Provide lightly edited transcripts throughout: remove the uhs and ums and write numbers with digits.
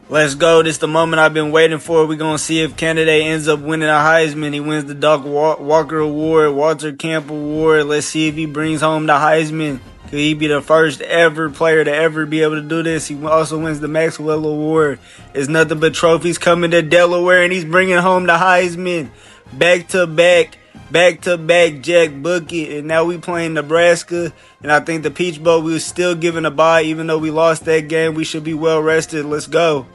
Let's go. This is the moment I've been waiting for. We're going to see if candidate ends up winning a Heisman. He wins the Doc Walker Award, Walter Camp Award. Let's see if he brings home the Heisman. Could he be the first ever player to ever be able to do this? He also wins the Maxwell Award. It's nothing but trophies coming to Delaware, and he's bringing home the Heisman. Back-to-back Jack Bucket, and now we playing Nebraska, and I think the Peach Bowl we were still given a bye. Even though we lost that game, we should be well rested. Let's go.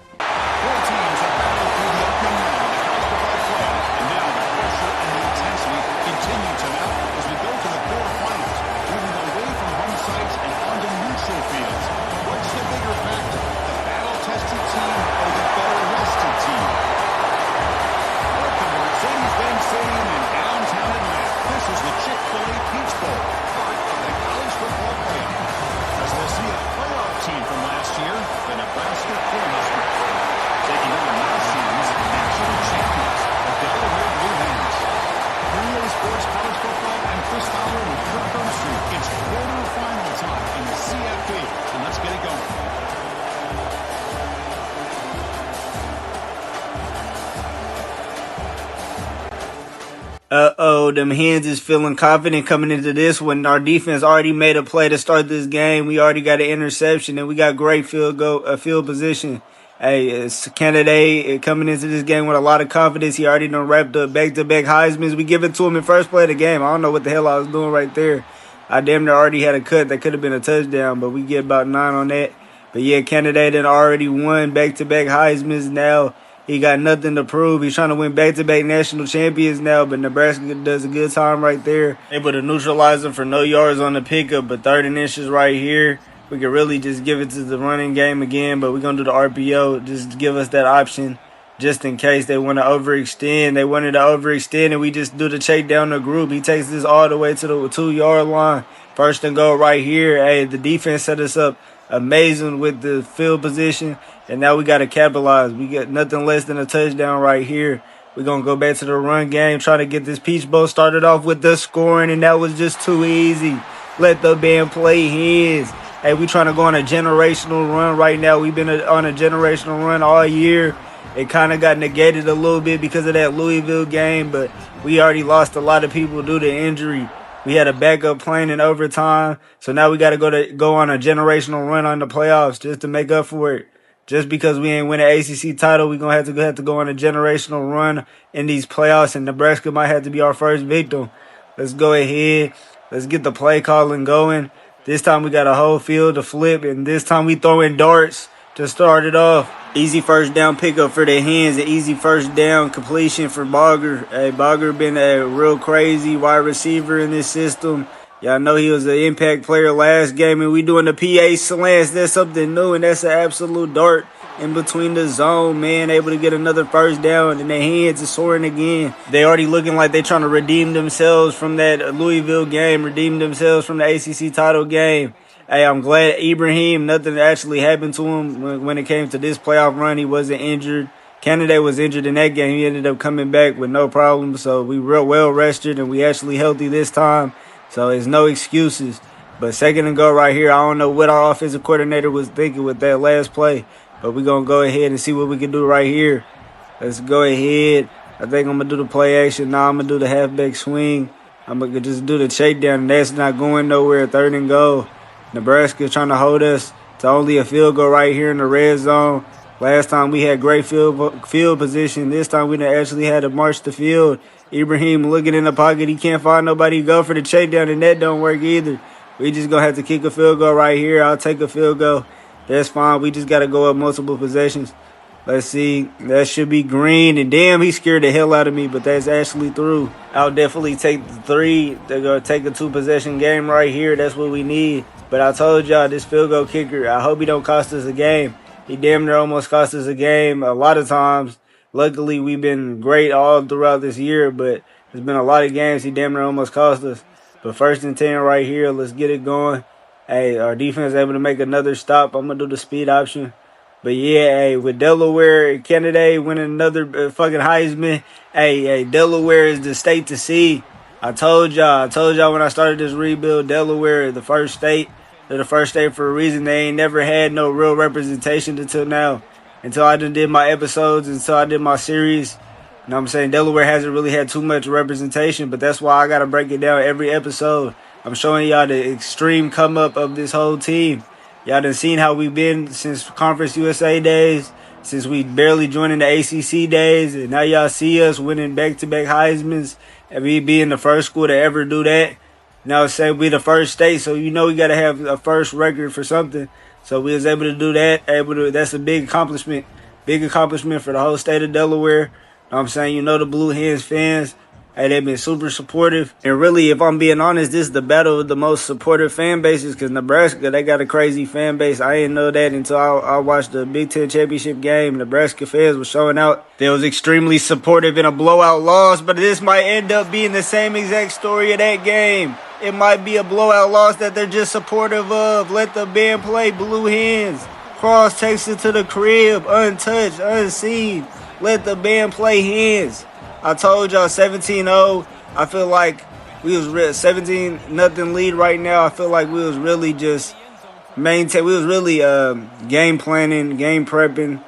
Them Hens is feeling confident coming into this one. Our defense already made a play to start this game. We already got an interception, and we got great field position. Hey, it's a candidate coming into this game with a lot of confidence. He already done wrapped up back-to-back Heismans. We give it to him in first play of the game. I don't know what the hell I was doing right there. I damn near already had a cut. That could have been a touchdown, but we get about 9 on that. But yeah, candidate had already won back-to-back Heismans now. He got nothing to prove. He's trying to win back-to-back national champions now, but Nebraska does a good time right there. Able to neutralize him for no yards on the pickup, but 3rd and inches right here. We could really just give it to the running game again, but we're going to do the RPO. Just give us that option just in case they want to overextend. They wanted to overextend, and we just do the check down the group. He takes this all the way to the 2-yard line. 1st and goal right here. Hey, the defense set us up amazing with the field position, and now we got to capitalize. We got nothing less than a touchdown right here. We're going to go back to the run game, try to get this Peach Bowl started off with the scoring, and that was just too easy. Let the band play his. Hey, we trying to go on a generational run right now. We've been on a generational run all year. It kind of got negated a little bit because of that Louisville game, but we already lost a lot of people due to injury. We had a backup playing in overtime, so now we got to go on a generational run on the playoffs just to make up for it. Just because we ain't win an ACC title, we're going to have to go on a generational run in these playoffs, and Nebraska might have to be our first victim. Let's go ahead. Let's get the play calling going. This time we got a whole field to flip, and this time we throwing darts to start it off. Easy first down pickup for the Hens. An easy first down completion for Bogger. Hey, Bogger been a real crazy wide receiver in this system. Y'all know he was an impact player last game, and we doing the PA slants. That's something new, and that's an absolute dart in between the zone, man. Able to get another first down, and their Hens is soaring again. They already looking like they trying to redeem themselves from that Louisville game, redeem themselves from the ACC title game. Hey, I'm glad Ibrahim, nothing actually happened to him when it came to this playoff run. He wasn't injured. Candidate was injured in that game. He ended up coming back with no problem. So we real well rested, and we actually healthy this time. So there's no excuses. But 2nd and goal right here. I don't know what our offensive coordinator was thinking with that last play. But we're going to go ahead and see what we can do right here. Let's go ahead. I think I'm going to do the play action. Now I'm going to do the halfback swing. I'm going to just do the check down, and that's not going nowhere. 3rd and goal. Nebraska trying to hold us to only a field goal right here in the red zone. Last time we had great field position. This time we actually had to march the field. Ibrahim looking in the pocket. He can't find nobody to go for the check down, and that don't work either. We just going to have to kick a field goal right here. I'll take a field goal. That's fine. We just got to go up multiple possessions. Let's see. That should be green. And damn, he scared the hell out of me, but that's actually through. I'll definitely take the 3. They're going to take a 2-possession game right here. That's what we need. But I told y'all, this field goal kicker, I hope he don't cost us a game. He damn near almost cost us a game a lot of times. Luckily, we've been great all throughout this year, but there's been a lot of games he damn near almost cost us. But 1st and 10 right here. Let's get it going. Hey, our defense able to make another stop. I'm going to do the speed option. But yeah, hey, with Delaware, candidate winning another fucking Heisman. Hey, Delaware is the state to see. I told y'all when I started this rebuild, Delaware is the first state. They're the first state for a reason. They ain't never had no real representation until now. until I done did my episodes, until I did my series. You know what I'm saying? Delaware hasn't really had too much representation, but that's why I got to break it down every episode. I'm showing y'all the extreme come up of this whole team. Y'all done seen how we've been since Conference USA days, since we barely joining the ACC days, and now y'all see us winning back-to-back Heismans, and we being the first school to ever do that. Now say we the first state, so you know we got to have a first record for something. So we was able to do that. That's a big accomplishment for the whole state of Delaware. Know what I'm saying? You know the Blue Hens fans, hey, they've been super supportive. And really, if I'm being honest, this is the battle of the most supportive fan bases because Nebraska, they got a crazy fan base. I didn't know that until I watched the Big Ten championship game. Nebraska fans were showing out. They was extremely supportive in a blowout loss, but this might end up being the same exact story of that game. It might be a blowout loss that they're just supportive of. Let the band play Blue Hens. Cross takes it to the crib, untouched, unseen. Let the band play Hens. I told y'all 17-0. I feel like we was 17-0 lead right now. I feel like we was really just we was really game planning, game prepping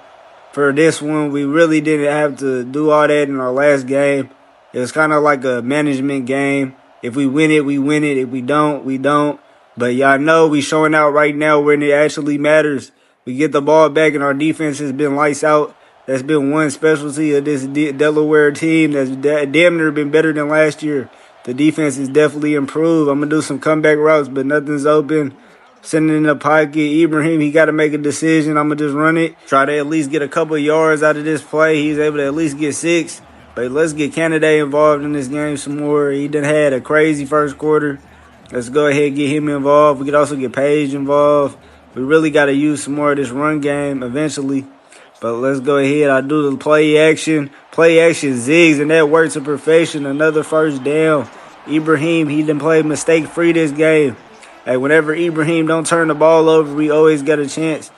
for this one. We really didn't have to do all that in our last game. It was kind of like a management game. If we win it, we win it. If we don't, we don't. But y'all know we showing out right now when it actually matters. We get the ball back and our defense has been lights out. That's been one specialty of this Delaware team that's damn near been better than last year. The defense is definitely improved. I'm going to do some comeback routes, but nothing's open. Sending in the pocket. Ibrahim, he got to make a decision. I'm going to just run it. Try to at least get a couple of yards out of this play. He's able to at least get 6. But let's get Canada involved in this game some more. He done had a crazy first quarter. Let's go ahead and get him involved. We could also get Page involved. We really got to use some more of this run game eventually. But let's go ahead. I do the play action zigs, and that works to perfection. Another first down. Ibrahim, he done played mistake-free this game. Hey, whenever Ibrahim don't turn the ball over, we always got a chance.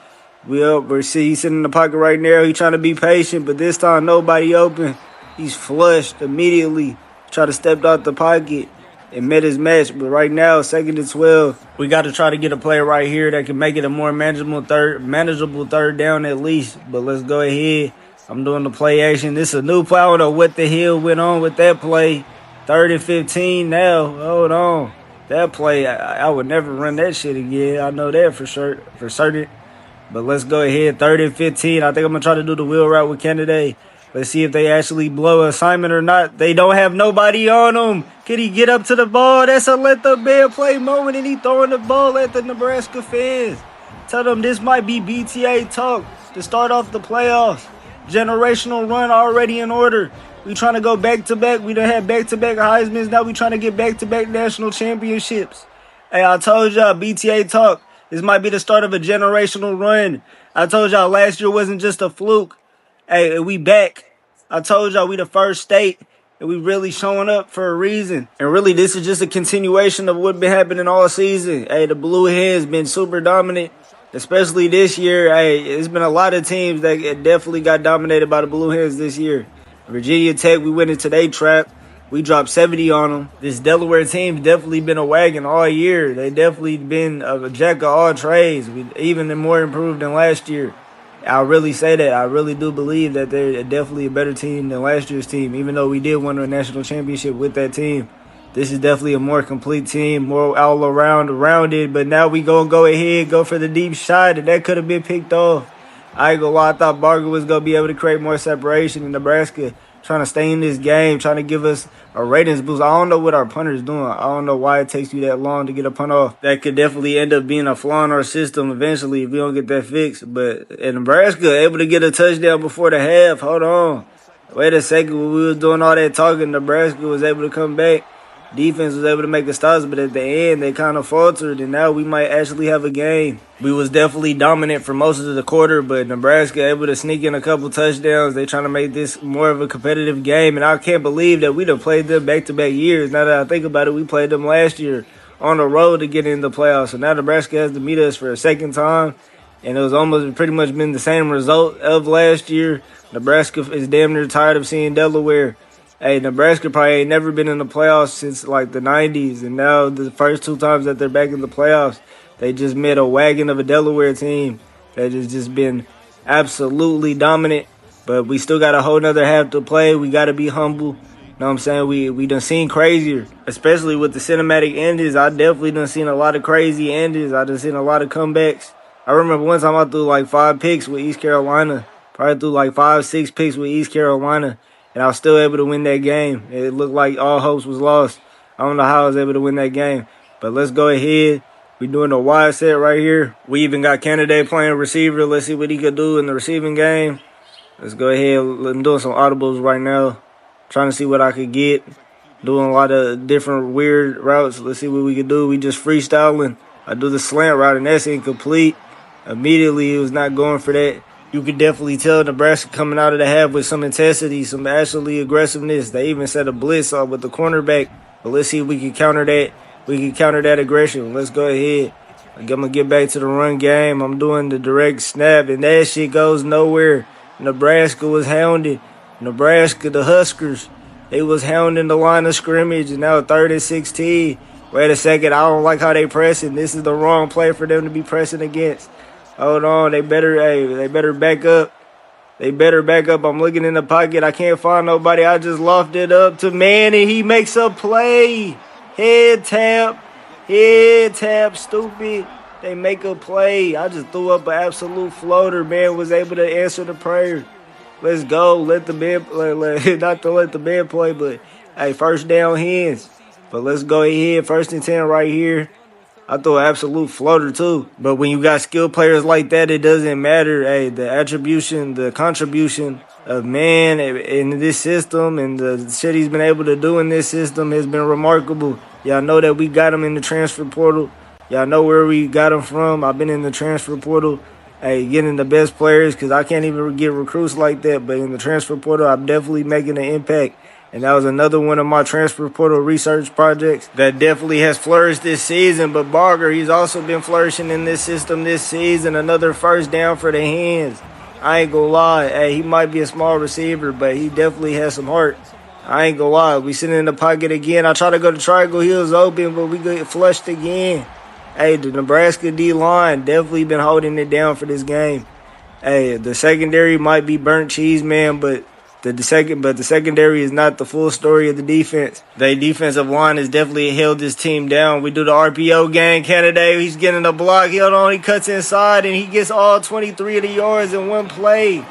He's sitting in the pocket right now. He's trying to be patient, but this time nobody open. He's flushed immediately. Try to step out the pocket and met his match. But right now, 2nd and 12. We got to try to get a play right here that can make it a more manageable third down at least. But let's go ahead. I'm doing the play action. This is a new play. I don't know what the hell went on with that play. 3rd and 15 now. Hold on. That play, I would never run that shit again. I know that for certain. But let's go ahead. 3rd and 15. I think I'm going to try to do the wheel route with Canada. Let's see if they actually blow an assignment or not. They don't have nobody on them. Can he get up to the ball? That's a let the band play moment, and he throwing the ball at the Nebraska fans. Tell them this might be BTA talk to start off the playoffs. Generational run already in order. We trying to go back-to-back. We done had back-to-back Heismans. Now we trying to get back-to-back national championships. Hey, I told y'all, BTA talk. This might be the start of a generational run. I told y'all last year wasn't just a fluke. Hey, we back. I told y'all we the first state, and we really showing up for a reason. And really, this is just a continuation of what's been happening all season. Hey, the Blue Hens been super dominant, especially this year. Hey, it's been a lot of teams that definitely got dominated by the Blue Hens this year. Virginia Tech, we went into their trap. We dropped 70 on them. This Delaware team's definitely been a wagon all year. They definitely been a jack of all trades. We even more improved than last year. I really say that. I really do believe that they're definitely a better team than last year's team, even though we did win a national championship with that team. This is definitely a more complete team, more all rounded. But now we gonna go ahead, go for the deep shot, and that could have been picked off. I ain't gonna lie, I thought Barger was gonna be able to create more separation in Nebraska, trying to stay in this game, trying to give us a ratings boost. I don't know what our punter's doing. I don't know why it takes you that long to get a punt off. That could definitely end up being a flaw in our system eventually if we don't get that fixed. But in Nebraska, able to get a touchdown before the half. Hold on. Wait a second. When we was doing all that talking, Nebraska was able to come back. Defense was able to make the stops, but at the end, they kind of faltered, and now we might actually have a game. We was definitely dominant for most of the quarter, but Nebraska able to sneak in a couple touchdowns. They trying to make this more of a competitive game, and I can't believe that we done played them back-to-back years. Now that I think about it, we played them last year on the road to get in the playoffs, so now Nebraska has to meet us for a second time, and it was almost pretty much been the same result of last year. Nebraska is damn near tired of seeing Delaware. Hey, Nebraska probably ain't never been in the playoffs since, like, the 90s. And now the first 2 times that they're back in the playoffs, they just met a wagon of a Delaware team that has just been absolutely dominant. But we still got a whole nother half to play. We got to be humble. You know what I'm saying? We done seen crazier, especially with the cinematic endings. I definitely done seen a lot of crazy endings. I done seen a lot of comebacks. I remember one time I threw like 5 picks with East Carolina. Probably threw like 5, 6 picks with East Carolina, and I was still able to win that game. It looked like all hopes was lost. I don't know how I was able to win that game. But let's go ahead. We doing a wide set right here. We even got Candidate playing receiver. Let's see what he could do in the receiving game. Let's go ahead. I'm doing some audibles right now. Trying to see what I could get. Doing a lot of different weird routes. Let's see what we could do. We just freestyling. I do the slant route, and that's incomplete. Immediately, it was not going for that. You could definitely tell Nebraska coming out of the half with some intensity, some actually aggressiveness. They even set a blitz off with the cornerback. But let's see if we can counter that. We can counter that aggression. Let's go ahead. I'm going to get back to the run game. I'm doing the direct snap, and that shit goes nowhere. Nebraska was hounded. Nebraska, the Huskers, they was hounding the line of scrimmage, and now 3rd and 16. Wait a second, I don't like how they pressing. This is the wrong play for them to be pressing against. Hold on, they better back up. They better back up. I'm looking in the pocket. I can't find nobody. I just lofted it up to man, and he makes a play. Head tap, stupid. They make a play. I just threw up an absolute floater, man. Was able to answer the prayer. Let's go. Let the man play. Not to let the man play, but hey, first down Hens. But let's go ahead. 1st and 10 right here. I threw an absolute floater too. But when you got skilled players like that, it doesn't matter. Hey, the attribution, the contribution of man in this system and the shit he's been able to do in this system has been remarkable. Y'all know that we got him in the transfer portal. Y'all know where we got him from. I've been in the transfer portal, hey, getting the best players because I can't even get recruits like that. But in the transfer portal, I'm definitely making an impact. And that was another one of my transfer portal research projects that definitely has flourished this season. But Barger, he's also been flourishing in this system this season. Another first down for the Hens. I ain't gonna lie. Hey, he might be a small receiver, but he definitely has some heart. I ain't gonna lie. We sitting in the pocket again. I try to go to triangle. He was open, but we get flushed again. Hey, the Nebraska D-line definitely been holding it down for this game. Hey, the secondary might be burnt cheese, man, but the secondary is not the full story of the defense. The defensive line has definitely held this team down. We do the RPO game. Candidate, he's getting a block. He cuts inside, and he gets all 23 of the yards in one play.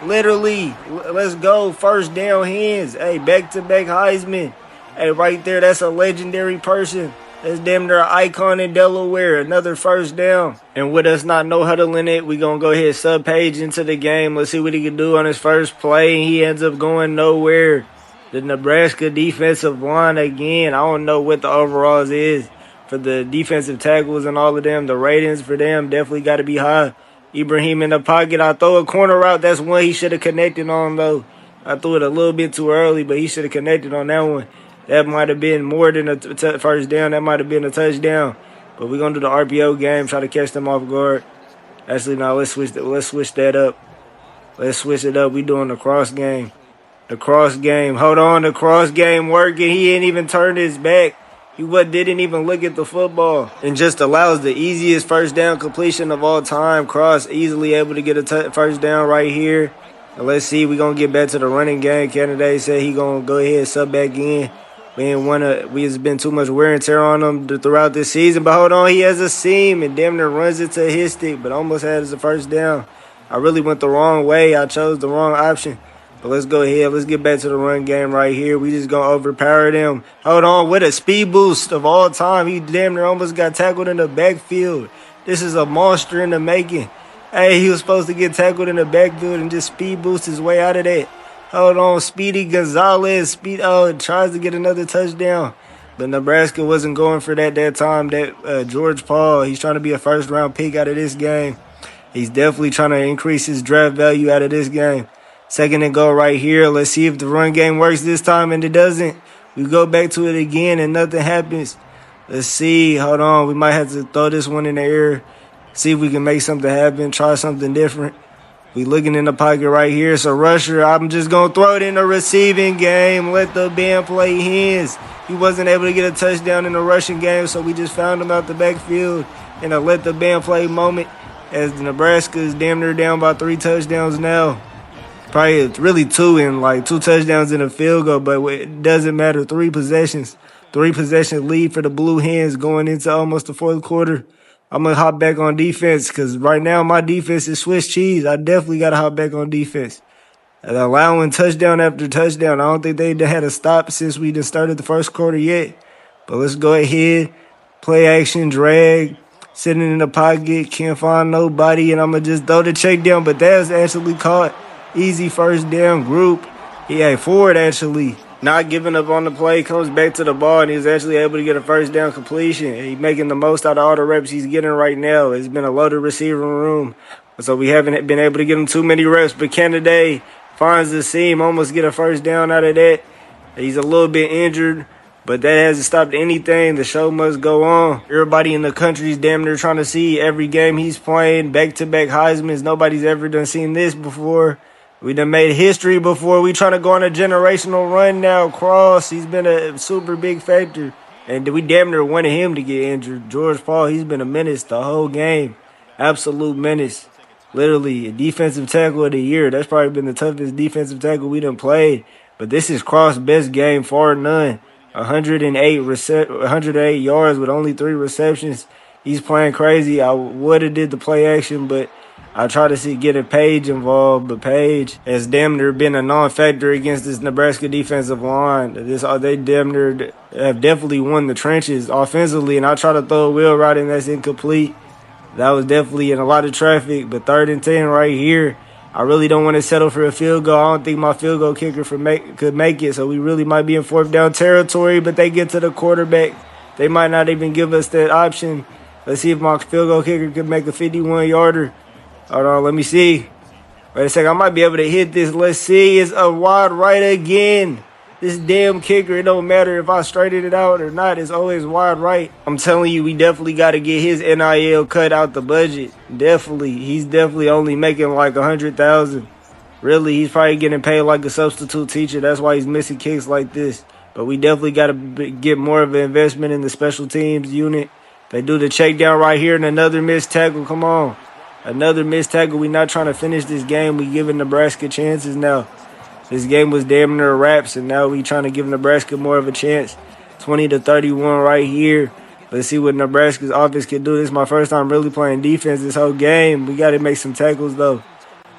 Literally, let's go. First down Hens. Hey, back-to-back Heisman. Hey, right there, that's a legendary person. That's damn near an icon in Delaware. Another first down. And with us not no huddling it, we going to go ahead sub-page into the game. Let's see what he can do on his first play. And he ends up going nowhere. The Nebraska defensive line again. I don't know what the overalls is for the defensive tackles and all of them. The ratings for them definitely got to be high. Ibrahim in the pocket. I throw a corner route. That's one he should have connected on, though. I threw it a little bit too early, but he should have connected on that one. That might have been more than a first down. That might have been a touchdown. But we're going to do the RPO game, try to catch them off guard. Actually, no, let's switch that up. Let's switch it up. We doing the cross game. The cross game. Hold on, the cross game working. He didn't even turn his back. He didn't even look at the football. And just allows the easiest first down completion of all time. Cross easily able to get a first down right here. And let's see. We're going to get back to the running game. Candidate said he going to go ahead and sub back in. It's been too much wear and tear on him throughout this season. But hold on, he has a seam and damn near runs it to his stick, but almost had as a first down. I really went the wrong way. I chose the wrong option. But let's go ahead. Let's get back to the run game right here. We just going to overpower them. Hold on, with a speed boost of all time. He damn near almost got tackled in the backfield. This is a monster in the making. Hey, he was supposed to get tackled in the backfield and just speed boost his way out of that. Hold on, Speedy Gonzalez. Tries to get another touchdown. But Nebraska wasn't going for that time. That George Paul, he's trying to be a first-round pick out of this game. He's definitely trying to increase his draft value out of this game. 2nd and goal right here. Let's see if the run game works this time, and it doesn't. We go back to it again, and nothing happens. Let's see. Hold on. We might have to throw this one in the air. See if we can make something happen. Try something different. We looking in the pocket right here. So rusher, I'm just going to throw it in the receiving game. Let the band play Hens. He wasn't able to get a touchdown in the rushing game, so we just found him out the backfield in a let the band play moment. as Nebraska is damn near down by 3 touchdowns now. Probably it's really 2 and like 2 touchdowns in a field goal, but it doesn't matter. 3 possessions. 3-possession lead for the Blue Hens going into almost the fourth quarter. I'm going to hop back on defense because right now my defense is Swiss cheese. I definitely got to hop back on defense. And allowing touchdown after touchdown. I don't think they had a stop since we just started the first quarter yet. But let's go ahead. Play action, drag, sitting in the pocket, can't find nobody, and I'm going to just throw the check down. But that was actually caught. Easy first down group. He had forward actually. Not giving up on the play, comes back to the ball, and he's actually able to get a first down completion. He's making the most out of all the reps he's getting right now. It's been a loaded receiver room, so we haven't been able to get him too many reps. But Canada finds the seam, almost get a first down out of that. He's a little bit injured, but that hasn't stopped anything. The show must go on. Everybody in the country is damn near trying to see every game he's playing. Back-to-back Heismans. Nobody's ever done seen this before. We done made history before. We trying to go on a generational run now. Cross, he's been a super big factor. And we damn near wanted him to get injured. George Paul, he's been a menace the whole game. Absolute menace. Literally, a defensive tackle of the year. That's probably been the toughest defensive tackle we done played. But this is Cross' best game, far none. 108 yards with only 3 receptions. He's playing crazy. I would have did the play action, but I try to get a Page involved, but Page has damn near been a non-factor against this Nebraska defensive line. They damn near have definitely won the trenches offensively, and I try to throw a wheel route and that's incomplete. That was definitely in a lot of traffic, but 3rd and 10 right here. I really don't want to settle for a field goal. I don't think my field goal kicker could make it, so we really might be in 4th down territory, but they get to the quarterback. They might not even give us that option. Let's see if my field goal kicker could make a 51-yarder. Hold on, let me see. Wait a second, I might be able to hit this. Let's see. It's a wide right again. This damn kicker, it don't matter if I straighten it out or not. It's always wide right. I'm telling you, we definitely got to get his NIL cut out the budget. Definitely. He's definitely only making like $100,000. Really, he's probably getting paid like a substitute teacher. That's why he's missing kicks like this. But we definitely got to get more of an investment in the special teams unit. They do the check down right here and another missed tackle. Come on. Another missed tackle. We're not trying to finish this game. We giving Nebraska chances now. This game was damn near wraps, and now we trying to give Nebraska more of a chance. 20-31 right here. Let's see what Nebraska's offense can do. This is my first time really playing defense this whole game. We got to make some tackles, though.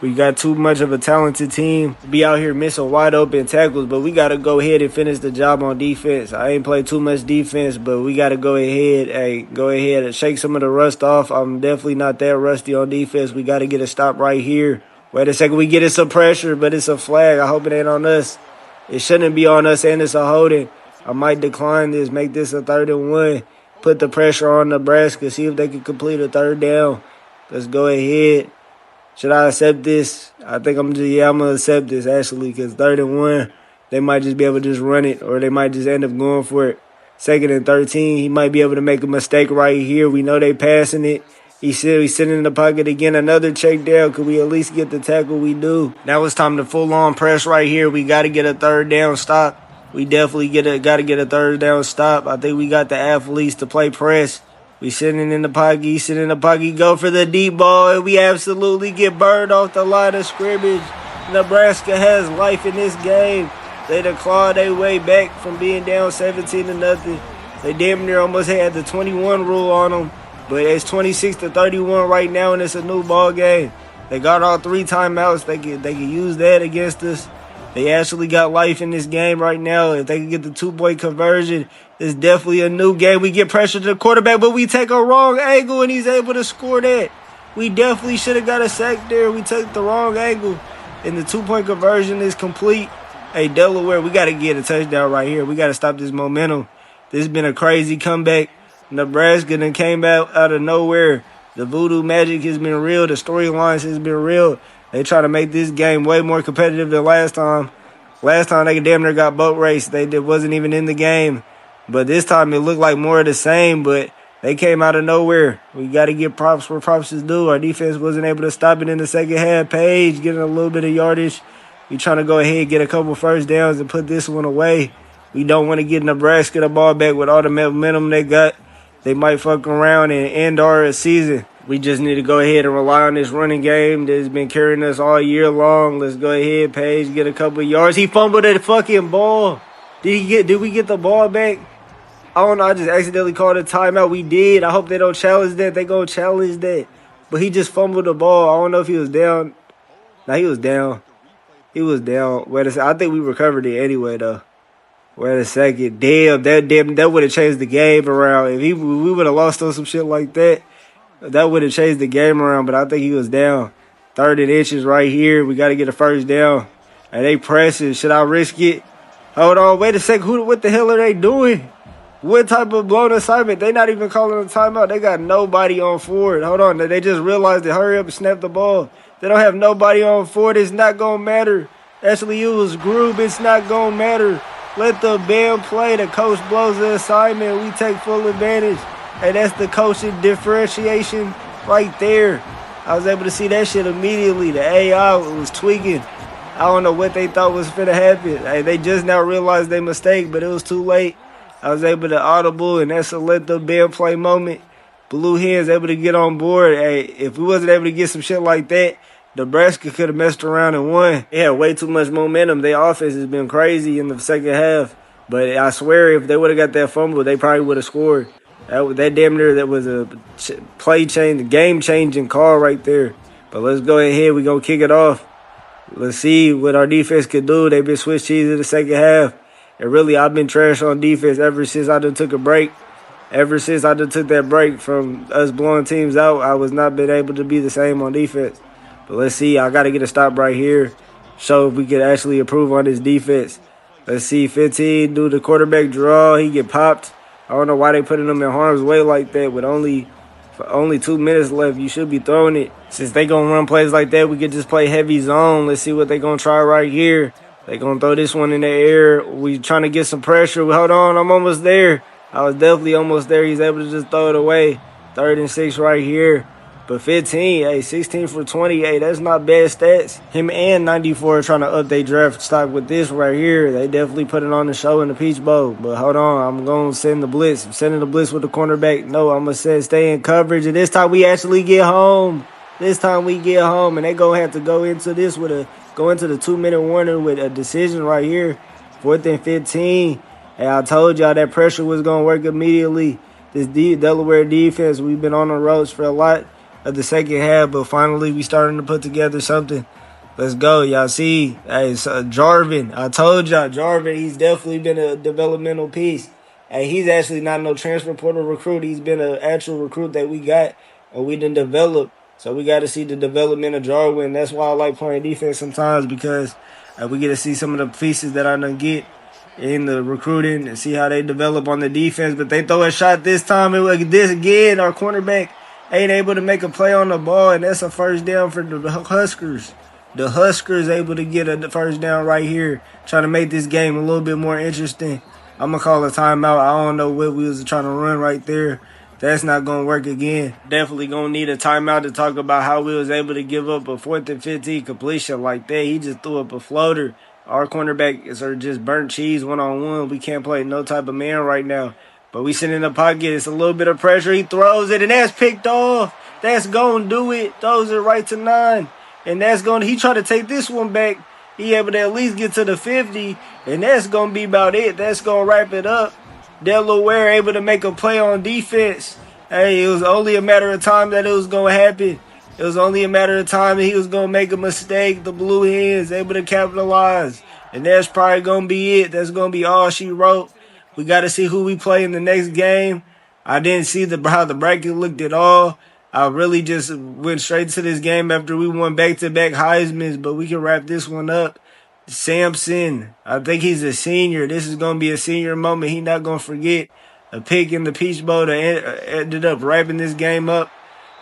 We got too much of a talented team to be out here missing wide open tackles, but we got to go ahead and finish the job on defense. I ain't played too much defense, but we got to go ahead and shake some of the rust off. I'm definitely not that rusty on defense. We got to get a stop right here. Wait a second, we get some pressure, but it's a flag. I hope it ain't on us. It shouldn't be on us, and it's a holding. I might decline this, make this a 3rd and 1. Put the pressure on Nebraska, see if they can complete a 3rd down. Let's go ahead. Should I accept this? I think I'm going to accept this, actually, because 3rd and 1, they might just be able to just run it, or they might just end up going for it. 2nd and 13, he might be able to make a mistake right here. We know they passing it. He's sitting in the pocket again. Another check down. Could we at least get the tackle? We do. Now it's time to full-on press right here. We got to get a 3rd down stop. We definitely got to get a 3rd down stop. I think we got the athletes to play press. We sitting in the pocket. He's sitting in the pocket. Go for the deep ball, and we absolutely get burned off the line of scrimmage. Nebraska has life in this game. They done clawed their way back from being down 17-0. They damn near almost had the 21 rule on them. But it's 26-31 right now, and it's a new ball game. They got all 3 timeouts. They can use that against us. They actually got life in this game right now. If they can get the 2-point conversion, it's definitely a new game. We get pressure to the quarterback, but we take a wrong angle, and he's able to score that. We definitely should have got a sack there. We took the wrong angle, and the 2-point conversion is complete. Hey, Delaware, we got to get a touchdown right here. We got to stop this momentum. This has been a crazy comeback. Nebraska then came out of nowhere. The voodoo magic has been real. The storylines has been real. They try to make this game way more competitive than last time. Last time they damn near got boat raced. They wasn't even in the game. But this time it looked like more of the same, but they came out of nowhere. We got to give props where props is due. Our defense wasn't able to stop it in the second half. Page getting a little bit of yardage. We trying to go ahead and get a couple first downs and put this one away. We don't want to get Nebraska the ball back with all the momentum they got. They might fuck around and end our season. We just need to go ahead and rely on this running game that's been carrying us all year long. Let's go ahead, Page, get a couple of yards. He fumbled the fucking ball. Did we get the ball back? I don't know. I just accidentally called a timeout. We did. I hope they don't challenge that. They gonna challenge that. But he just fumbled the ball. I don't know if he was down. Nah, he was down. He was down. Wait a second. I think we recovered it anyway, though. Wait a second. Damn, that would have changed the game around. If we would have lost on some shit like that, that would have changed the game around. But I think he was down. 30 inches right here. We got to get a first down. And they pressing. Should I risk it? Hold on. Wait a second. What the hell are they doing? What type of blown assignment? They not even calling a timeout. They got nobody on forward. Hold on. They just realized to hurry up and snap the ball. They don't have nobody on forward. It's not going to matter. Actually, it was Groob. It's not going to matter. Let the band play. The coach blows the assignment. We take full advantage. And that's the coaching differentiation right there. I was able to see that shit immediately. The AI was tweaking. I don't know what they thought was finna happen. Hey, they just now realized their mistake, but it was too late. I was able to audible, and that's a let the band play moment. Blue Hens able to get on board. Hey, if we wasn't able to get some shit like that, Nebraska could have messed around and won. They had way too much momentum. Their offense has been crazy in the second half. But I swear, if they would have got that fumble, they probably would have scored. That damn near, that was a game-changing call right there. But let's go ahead. We're going to kick it off. Let's see what our defense could do. They've been switch cheese in the second half. And really, I've been trash on defense ever since I done took a break. Ever since I done took that break from us blowing teams out, I was not been able to be the same on defense. But let's see. I got to get a stop right here. Show if we can actually improve on this defense. Let's see. 15, do the quarterback draw. He get popped. I don't know why they putting him in harm's way like that with only 2 minutes left. You should be throwing it. Since they going to run plays like that, we could just play heavy zone. Let's see what they going to try right here. They going to throw this one in the air. We trying to get some pressure. Hold on, I'm almost there. I was definitely almost there. He's able to just throw it away. 3rd and 6 right here. But 15, hey, 16 for 20, hey, that's not bad stats. Him and 94 are trying to update draft stock with this right here. They definitely put it on the show in the Peach Bowl. But hold on, I'm going to send the blitz. I'm sending the blitz with the cornerback. No, I'm going to stay in coverage. And this time we actually get home. And they going to have to go into this with go into the 2-minute warning with a decision right here. 4th and 15. And I told y'all that pressure was going to work immediately. This Delaware defense, we've been on the ropes for a lot of the second half, but finally we starting to put together something. Let's go. Y'all see, hey, Jarvin. I told y'all, Jarvin, he's definitely been a developmental piece. And he's actually not no transfer portal recruit. He's been an actual recruit that we got and we didn't develop. So we got to see the development of Jarvin. That's why I like playing defense sometimes, because we get to see some of the pieces that I done get in the recruiting and see how they develop on the defense. But they throw a shot this time. And like this again, our cornerback ain't able to make a play on the ball, and that's a first down for the Huskers. The Huskers able to get a first down right here, trying to make this game a little bit more interesting. I'm going to call a timeout. I don't know what we was trying to run right there. That's not going to work again. Definitely going to need a timeout to talk about how we was able to give up a 4th and 15 completion like that. He just threw up a floater. Our cornerbacks are just burnt cheese one-on-one. We can't play no type of man right now. But we sit in the pocket. It's a little bit of pressure. He throws it, and that's picked off. That's going to do it. Throws it right to 9. And that's going to – he tried to take this one back. He able to at least get to the 50, and that's going to be about it. That's going to wrap it up. Delaware able to make a play on defense. Hey, it was only a matter of time that it was going to happen. It was only a matter of time that he was going to make a mistake. The Blue Hens able to capitalize. And that's probably going to be it. That's going to be all she wrote. We got to see who we play in the next game. I didn't see how the bracket looked at all. I really just went straight to this game after we won back-to-back Heismans, but we can wrap this one up. Sampson, I think he's a senior. This is going to be a senior moment. He's not going to forget a pick in the Peach Bowl that ended up wrapping this game up.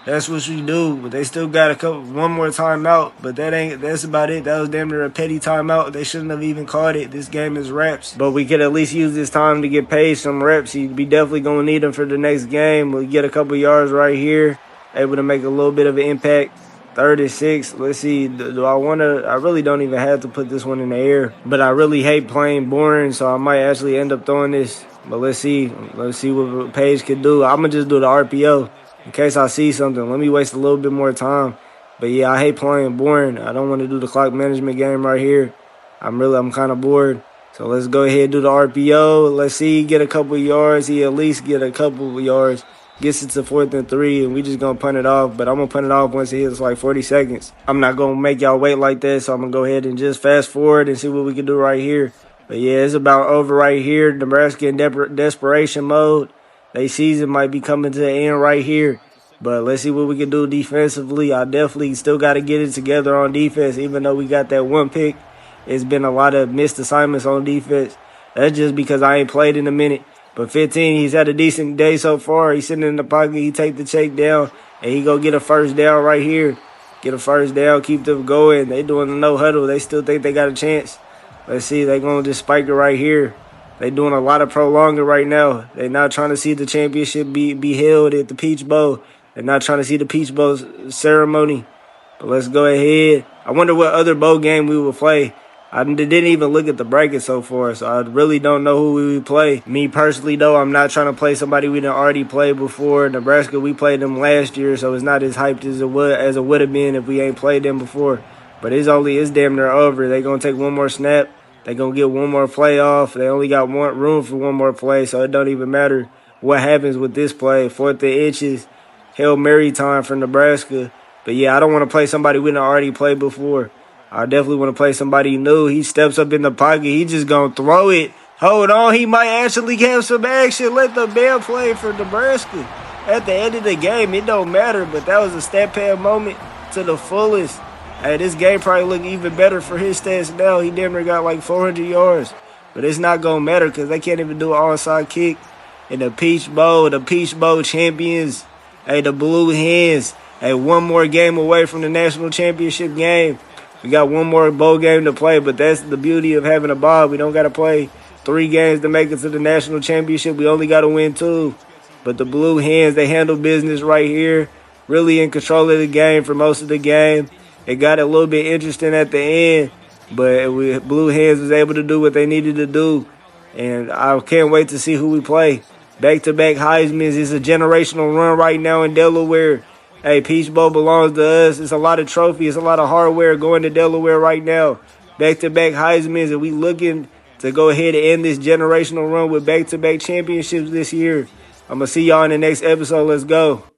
That's what you do. But they still got one more timeout. But that's about it. That was damn near a petty timeout. They shouldn't have even called it. This game is reps. But we could at least use this time to get paid some reps. You'd be definitely going to need them for the next game. We'll get a couple yards right here. Able to make a little bit of an impact. 3rd and 6. Let's see. Do I want to? I really don't even have to put this one in the air. But I really hate playing boring, so I might actually end up throwing this. But let's see. Let's see what Page can do. I'm going to just do the RPO. in case I see something. Let me waste a little bit more time. But yeah, I hate playing boring. I don't want to do the clock management game right here. I'm kind of bored. So let's go ahead and do the RPO. Let's see, get a couple of yards. He at least get a couple of yards. Gets it to 4th and 3, and we just going to punt it off. But I'm going to punt it off once it hits like 40 seconds. I'm not going to make y'all wait like that, so I'm going to go ahead and just fast forward and see what we can do right here. But yeah, it's about over right here. Nebraska in desperation mode. Their season might be coming to the end right here. But let's see what we can do defensively. I definitely still got to get it together on defense, even though we got that one pick. It's been a lot of missed assignments on defense. That's just because I ain't played in a minute. But 15, he's had a decent day so far. He's sitting in the pocket. He take the check down, and he go get a first down right here. Get a first down, keep them going. They doing a no huddle. They still think they got a chance. Let's see. They going to just spike it right here. They doing a lot of prolonging right now. They not trying to see the championship be held at the Peach Bowl. They're not trying to see the Peach Bowl ceremony. But let's go ahead. I wonder what other bowl game we will play. I didn't even look at the bracket so far, so I really don't know who we would play. Me personally, though, I'm not trying to play somebody we done already played before. Nebraska, we played them last year, so it's not as hyped as it would have been if we ain't played them before. But it's damn near over. They gonna take one more snap. They gonna get one more play off. They only got room for one more play, so it don't even matter what happens with this play. 4th and inches. Hail Mary time for Nebraska. But yeah, I don't want to play somebody we done already played before. I definitely want to play somebody new. He steps up in the pocket. He just going to throw it. Hold on. He might actually have some action. Let the man play for Nebraska. At the end of the game, it don't matter. But that was a stat pad moment to the fullest. Hey, this game probably look even better for his stats now. He damn near got like 400 yards. But it's not going to matter because they can't even do an onside kick in the Peach Bowl. The Peach Bowl champions. Hey, the Blue Hens. Hey, one more game away from the national championship game. We got one more bowl game to play, but that's the beauty of having a bye. We don't got to play 3 games to make it to the national championship. We only got to win 2. But the Blue Hens, they handle business right here. Really in control of the game for most of the game. It got a little bit interesting at the end, but Blue Hens was able to do what they needed to do. And I can't wait to see who we play. Back-to-back Heisman's. It's a generational run right now in Delaware. Hey, Peach Bowl belongs to us. It's a lot of trophies. It's a lot of hardware going to Delaware right now. Back-to-back Heisman's, and we looking to go ahead and end this generational run with back-to-back championships this year. I'm going to see y'all in the next episode. Let's go.